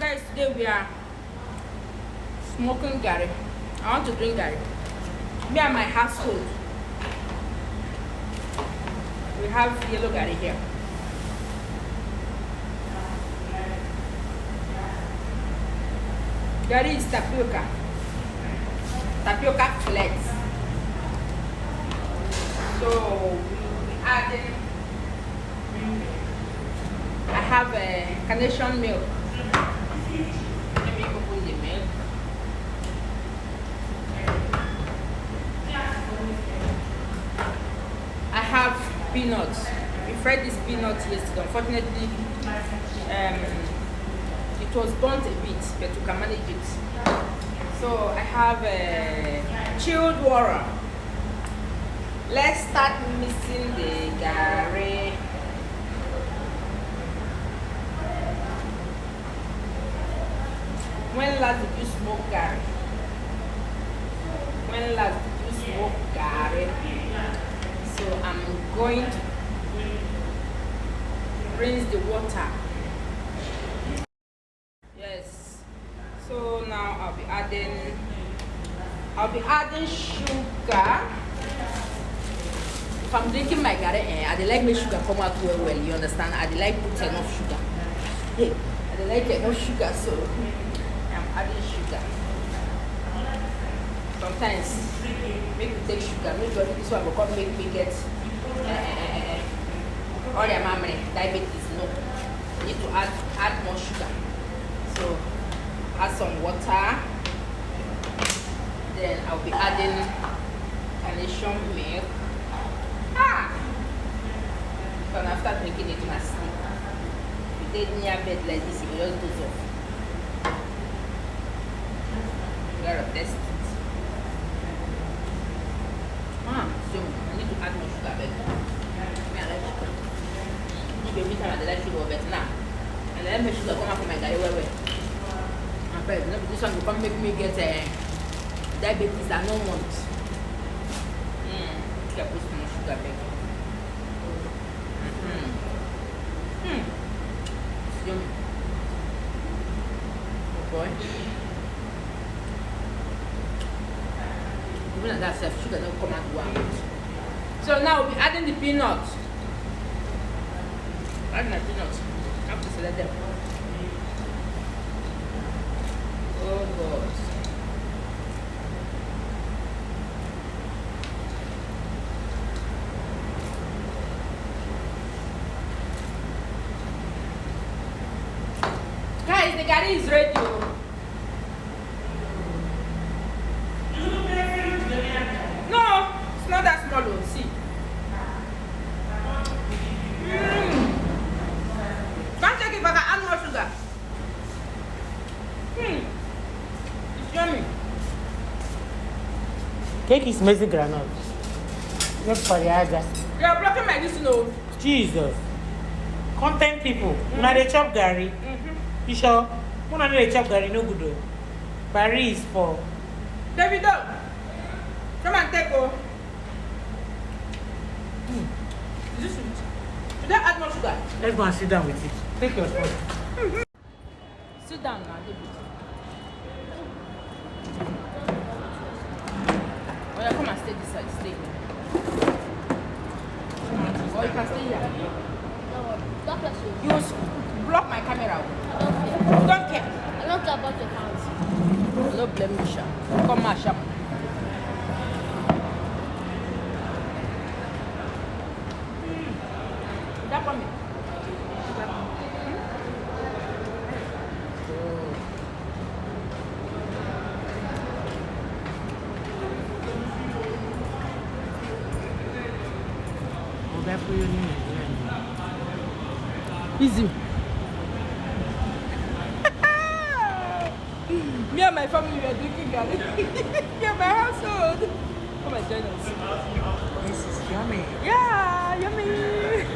guys, today we are smoking garri. I want to drink garri. Me and my household. We have yellow garri here. Garri is tapioca. Tapioca flakes. So we adding. I have a carnation milk. Let me open the milk. I have peanuts. We fried this peanut yesterday. Unfortunately, it was burnt a bit, but you can manage it. So I have chilled water. Let's start mixing the garri. When last did you smoke garri? When last did you smoke garri? So I'm going to rinse the water. Yes. So now I'll be adding sugar. If I'm drinking my garri, I like my sugar come out well, you understand? I like put enough sugar. Hey, I like enough sugar, so I'm adding sugar. Sometimes make me take sugar. Maybe this one will come make me get all your memory, diabetes. No, you need to add more sugar. So add some water. Then I'll be adding carnation milk. And after drinking it, you must sleep. If you did near bed like this, you will just doze off. You gotta test it. So I need to add more sugar, baby. I like sugar. Every time I like sugar, but now. And then make sugar come out from my garri well. And baby, this one will come make me get diabetes I don't want. You can put some more sugar, baby. It's yummy. Oh boy. Even at that self, sugar don't come out well. So now we'll be adding the peanuts. Adding the peanuts. I have to select them. Oh God. Guys, the garri is ready. No, it's not that small. See. Can't check if I can add more sugar. It's yummy. Cake is messy granite. Not for the other. You are blocking my this, no. Jesus. Content people. Now they chop garri. You sure? When they chop garri, no good though. Barry is for. David, come and take over. Is this sweet? Should I add more sugar? Let's go and sit down with it. Take your spoon. Sit down now, David. Oh, yeah, come and stay this side. Stay. Or you can stay here. God bless you. You block my camera. I don't care. You don't care. I don't care about your hands. No blame me, Sha. Come on, Sha. That for me. Oh, that's for your name. Easy. Me and my family were drinking garri. Me and my household. Come and join us. This is yummy. Yeah, yummy.